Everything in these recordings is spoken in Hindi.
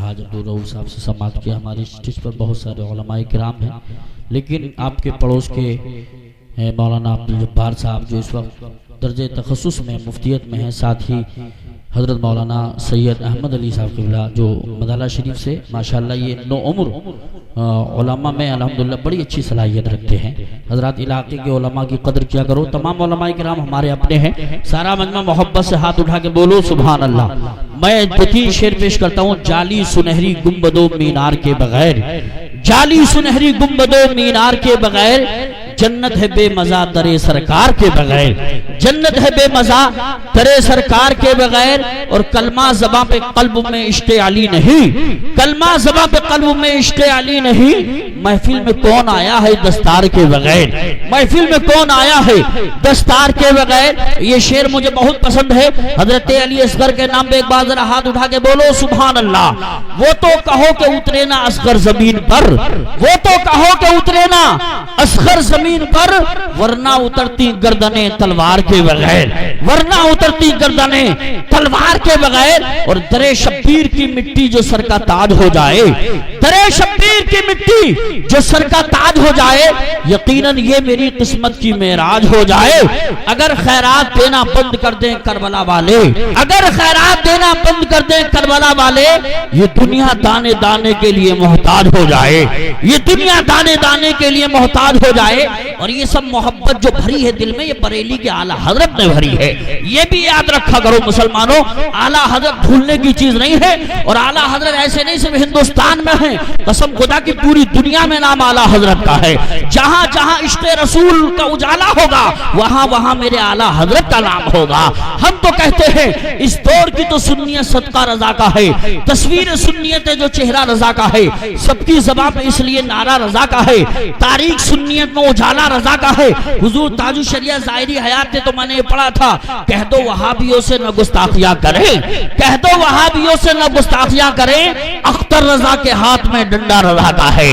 अलहाज अब्दुल रऊफ साहब से समाप्त किया। हमारे स्टेज पर बहुत सारे उलमाए किराम हैं, लेकिन आपके पड़ोस के मौलाना अब्दुल जब्बार साहब जो इस वक्त दर्जे तखस्सुस में मुफ्तियत में हैं, साथ ही हज़रत मौलाना सैयद अहमद अली साहब क़िबला जो मदाला शरीफ से माशाअल्लाह ये नो उम्र उलमा में अल्हम्दुलिल्लाह बड़ी अच्छी सलाहियत रखते हैं। हज़रात इलाके के उलमा की कदर किया करो। तमाम उलमा किराम हमारे अपने हैं। सारा मजमा मोहब्बत से हाथ उठा के बोलो सुभान अल्लाह। मैं 2-3 शेर पेश करता हूँ। जाली सुनहरी गुंबदो मीनार के बगैर, जाली सुनहरी गुंबदो मीनार के बगैर जन्नत है बेमजा दरे सरकार के बगैर, जन्नत है बेमजा दरे सरकार के बगैर। और कलमा ज़बां पे कल्ब में इश्क़े अली नहीं, कलमा ज़बां पे कल्ब में इश्क़े अली नहीं। महफिल में कौन आया है दस्तार के बगैर, महफिल में कौन आया है दस्तार के बगैर। ये शेर मुझे बहुत पसंद है। हजरत अली असगर के नाम पे एक बार जरा हाथ उठा के बोलो सुभान अल्लाह। वो तो कहो कि उतरे ना असगर जमीन पर, वो तो कहो कि उतरे ना असगर जमीन पर, वरना उतरती गर्दने तलवार के बगैर, वरना उतरती गर्दने तलवार के बगैर। और दरे शब्बीर की मिट्टी जो सर का ताज हो जाए, दरे शब्बीर की मिट्टी जो सर का ताज हो जाए, यकीनन ये मेरी किस्मत की मेराज हो जाए। अगर खैरात देना बंद कर दें करबला वाले, अगर खैरात देना बंद कर दें करबला वाले, ये दुनिया दाने दाने के लिए मोहताज हो जाए, ये दुनिया दाने दाने के लिए मोहताज हो जाए। और ये सब मोहब्बत जो भरी है दिल में, ये बरेली के आला हजरत ने भरी है। ये भी याद रखा करो मुसलमानों, आला हजरत भूलने की चीज नहीं है। और आला हजरत ऐसे नहीं सिर्फ हिंदुस्तान में है, कसम खुदा की पूरी दुनिया में नाम आला हजरत का है। जहां जहां इश्क़े रसूल का उजाला होगा, वहां वहां मेरे आला हजरत का नाम होगा। हम तो कहते हैं इस दौर की तो सुन्नियत सदका रजा का है, तस्वीर सुन्नियत है जो चेहरा रजा का है। सबकी ज़बान पे इसलिए नारा रजा का है, तारीख सुन्नियत में उजाला रजा का है। हुजूर ताजु शरिया ज़ाहिरी हयात थे तो मैंने ये पढ़ा था, कह दो वहाबियों से न गुस्ताखियां करें, कह दो वहाबियों से न गुस्ताखियां करें। अख्तर रजा के हाथ में डंडा रजा का है,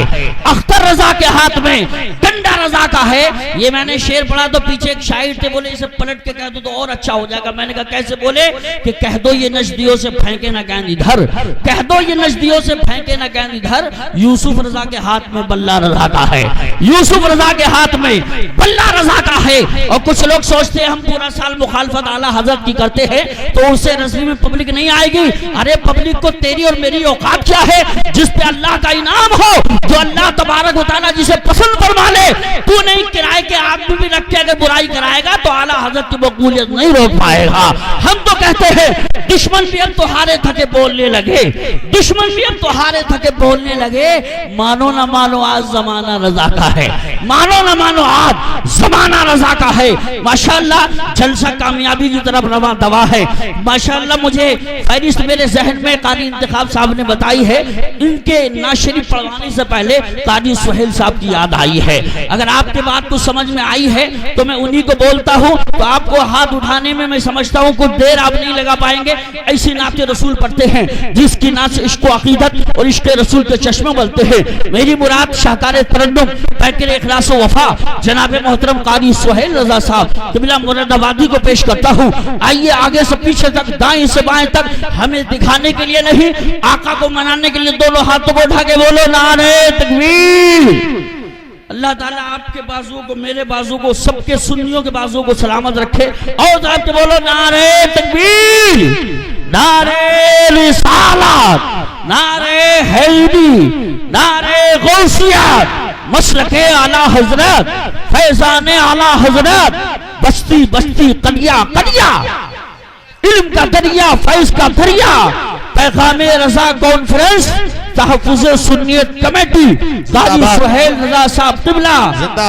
अख्तर रजा के हाथ में डंडा रजा का है। ये मैंने शेर पढ़ा तो पीछे एक शायर थे, बोले इसे पलट के कह दो तो और अच्छा हो जाएगा। मैंने कहा कैसे? बोले कि कह दो ये नजदियों से फेंके ना गेंद इधर, कह दो ये नजदियों से फेंके ना गेंद इधर। यूसुफ रजा के हाथ में बल्ला रजा का है, यूसुफ रजा के हाथ में बल्ला रजा का है। और कुछ लोग सोचते हैं हम पूरा साल मुखालफत आला हजरत की करते हैं तो उससे रज़ी में पब्लिक नहीं आएगी। अरे पब्लिक को तेरी और मेरी औकात क्या है? जिस पे अल्लाह का इनाम हो, जो अल्लाह तबारक व तआला जिसे पसंद फरमा ले, तू नहीं किराए के आदमी भी रख के अगर बुराई कराएगा तो आला हजरत की मकबूलियत नहीं रोक पाएगा। हम तो कहते हैं दुश्मन भी अब तो हारे थके बोलने लगे, दुश्मन भी अब तो हारे थके बोलने लगे। मानो ना मानो आज जमाना रजा का है, मानो ना मानो आज जमाना रजा का है। माशाअल्लाह जलसा कामयाबी की तरफ रवा दवा है। माशाअल्लाह मुझे फहरिस्त मेरे जहन में कादी इंतखाब साहब ने बताई है, इनके नाशरीफ पढ़वाने से पहले कादी सुहेल साहब की याद आई है। अगर आपके बात को समझ में आई है तो मैं उन्हीं को बोलता हूँ। तो आपको हाथ उठाने में मैं समझता हूँ कुछ देर आप नहीं लगा पाएंगे। ऐसी नाते रसूल पढ़ते हैं जिसकी नात से इश्क़ अक़ीदत और इश्क़ रसूल के चश्मे बलते हैं। मेरी मुराद शाहकार तरन्नुम पैकर इखलास व वफा जनाब मोहतरम कादी सुहेल रजा साहब क़िबला मुरादाबादी को पेश करता हूँ। आइए आगे से पीछे तक, दाएं से बाएं तक, हमें दिखाने के लिए नहीं, आका को मनाने के लिए दोनों हाथों को उठा के बोलो नारे तकबीर। अल्लाह ताला आपके बाजुओं को, मेरे बाजुओं को, सबके सुन्नियों के बाजुओं को सलामत रखे। और आपके बोलो नारे तकबीर, नारे रिसालत, नारे हैदरी, नारे गौसियत, मसलके आला हजरत, फैजाने आला हजरत, बस्ती बस्ती कदिया कदिया, इल्म का दरिया, फैज का दरिया, पैगामे रजा कॉन्फ्रेंस, तहफ़्फ़ुज़ सुन्नियत कमेटी, कादी सुहेल रजा साहब क़िबला।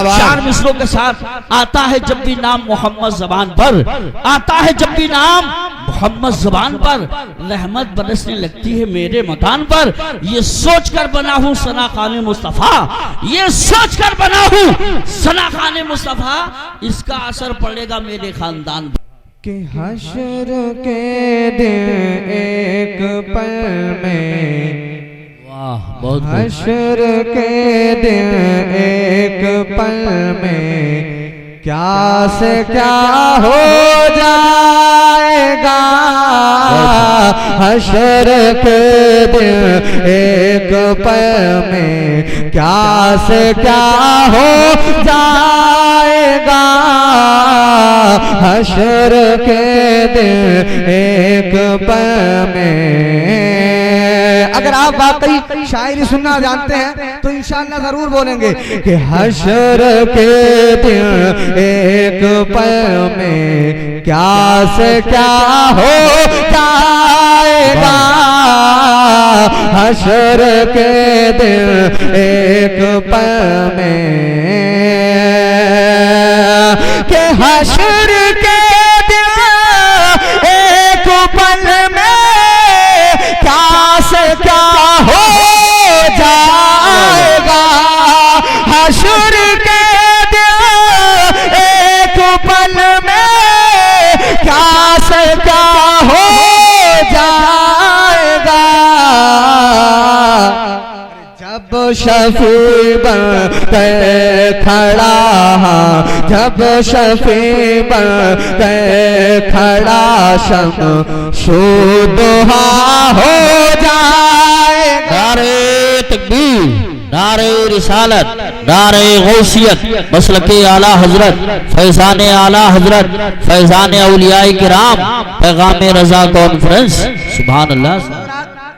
चार मिसरों के साथ आता है जब भी नाम मोहम्मद ज़बान पर, आता है जब भी नाम मोहम्मद ज़बान पर, रहमत बरसने लगती है मेरे मकान पर। ये सोच कर बना हूँ सना खाने मुस्तफ़ा, ये सोच कर बना हूँ सना खाने मुस्तफ़ा, इसका असर पड़ेगा मेरे खानदान पर। कि हश्र के दिन एक पल में, बहुत हश्र के दिन एक पल में क्या से क्या हो जाए, जाएगा हशर के दिन एक पल में क्या से क्या हो जाएगा हशर के दिन एक पल में। अगर आप वाकई शायरी सुनना जानते हैं तो इंशाअल्लाह जरूर बोलेंगे कि हशर के दिन एक पल में क्या से क्या हो जाएगा हशर के दिन एक पल में के हशर के दिन एक पल में क्या से क्या हो जाएगा हशर के दिन एक पल में क्या से क्या हो जाएगा जब शफी बन के खड़ा जब शफी बन के खड़ा शम शुदहा हो जाएगा। नारे तकबीर, नारे रिसालत, नारे गौसियत, मसलके आला हजरत, फैजान आला हजरत, फैजान औलियाए किराम, पैगाम रजा कॉन्फ्रेंस। सुभान अल्लाह।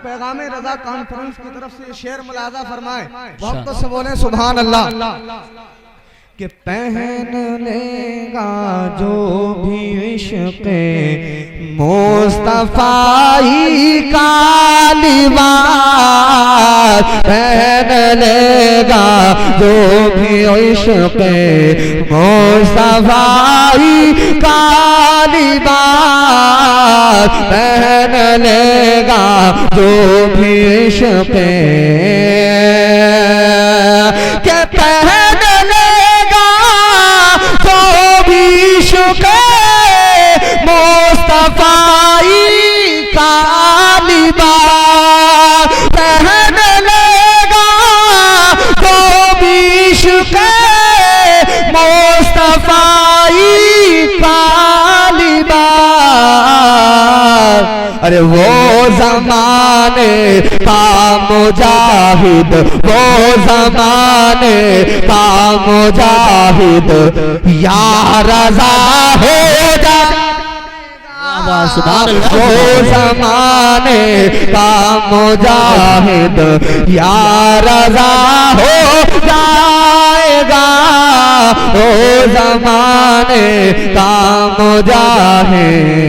पैगाम रजा कॉन्फ्रेंस की तरफ से शेर मुलाजा फरमाए, बहुत से बोले सुभान अल्लाह। कि पहन लेगा जो भी इश्क़ मुस्तफ़ाई का लिबास पहन लेगा जो भी इश्क़ मुस्तफ़ाई का लिबास पहन लेगा जो भी इश्क़ के पहन मुस्तफ़ाई का लिबास पहन लेगा तो भी इश्क़ मुस्तफ़ाई का लिबास। अरे वो ज़माने का मुजाहिद वो ज़माने का मुजाहिद या रज़ा हो जा वो ज़माने का मुजाहिद या रज़ा हो जाएगा वो ज़माने का मुजाहिद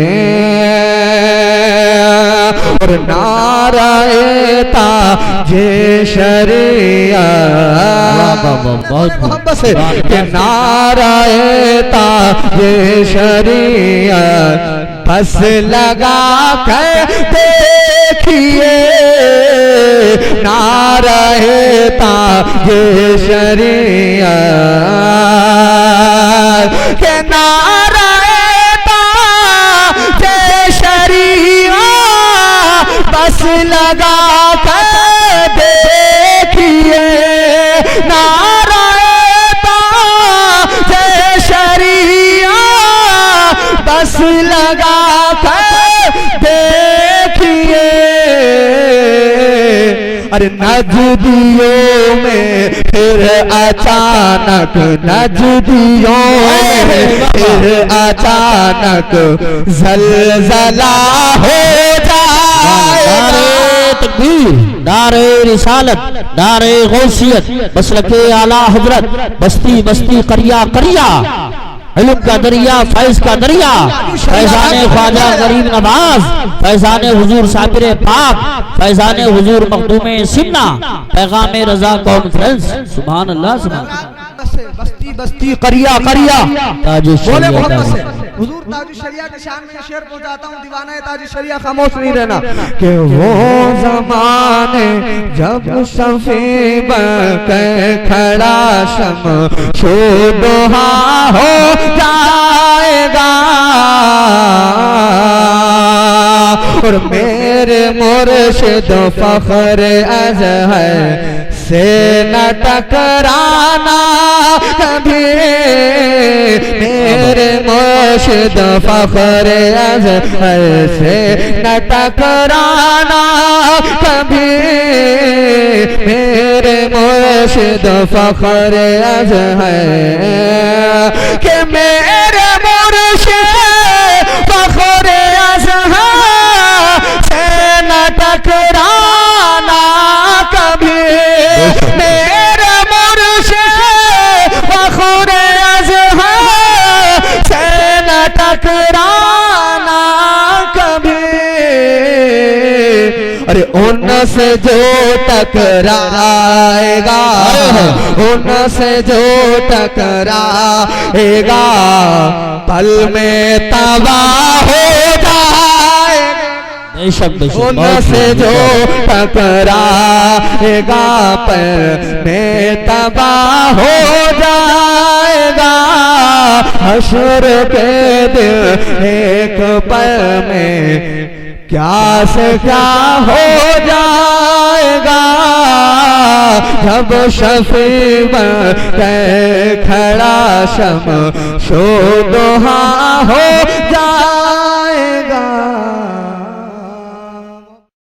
और नाराए ताजे शरीयत बहुत मोहब्बत से कि नाराए ताजे शरीयत बस लगा कर देखिए नाराए ताजे शरीयत के नाराए ताजे शरीयत बस लगा कर देखिए नाराए ताजे शरीयत बस लगा कर देखिए। अरे नजदियों में फिर अचानक नजदियों में फिर अचानक जलजला हो जाएगा। नारे रिसालत, नारे गौसियत, मसलके आला हजरत, बस्ती बस्ती करिया करिया, इल्म का दरिया, फैज का दरिया, फैजाने ख्वाजा गरीब नवाज, फैजाने हुजूर साबिर पाक, फैजाने हुजूर मखदूम सिन्ना, पैगाम रजा कॉन्फ्रेंस। सुभान अल्लाह। सुभान बस्ती बस्ती करिया करिया ताज बोले मोहब्बत से हुजूर ताज शरिया के शान में शेर पहुंचाता हूँ। दीवाना ताज शरिया खामोश नहीं रहना कि वो ज़माने जब शफ़ी बनकर खड़ा शम शुदहा हो जाएगा और मेरे मुर्शिद फख्र अज़हर से न टकराना कभी मेरे मुर्शिद फख्र अज़हर से न टकराना कभी, मेरे मुर्शिद फख्र अज़हर के मेरे मुर्शिद फख्र अज़हर से न टकराना कभी, मेरे मुर्शिद फख्र अज़हर से न टकराना कभी। अरे उनसे जो टकराएगा, उनसे जो टकराएगा पल में तबाह हो जाएगा। उनसे जो टकराएगा पल में तबाह हो जाएगा। हश्र के दिन एक पल में क्या से क्या हो जाएगा, जब शफी बन के खड़ा शमशो दुहा हो जाएगा।